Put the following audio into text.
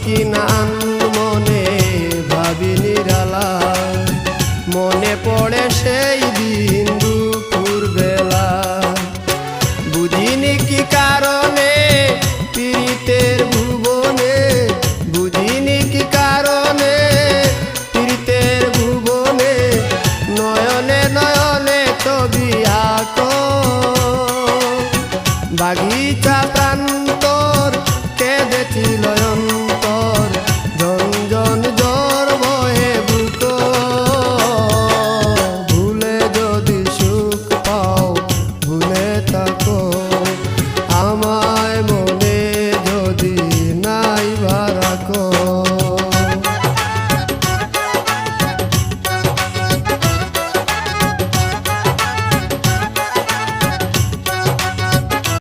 কিনান মনে ভাবি নিরালা, মনে পড়ে সেই দিন দুপুর বেলা। বুঝিনি কি কারণে পীড়িতের ভুবনে, বুঝিনি কি কারণে পীড়িতের ভুবনে, নয়নে নয়নে ছবি আঁকো। বাগিচা প্রান্তর কেঁদেছিল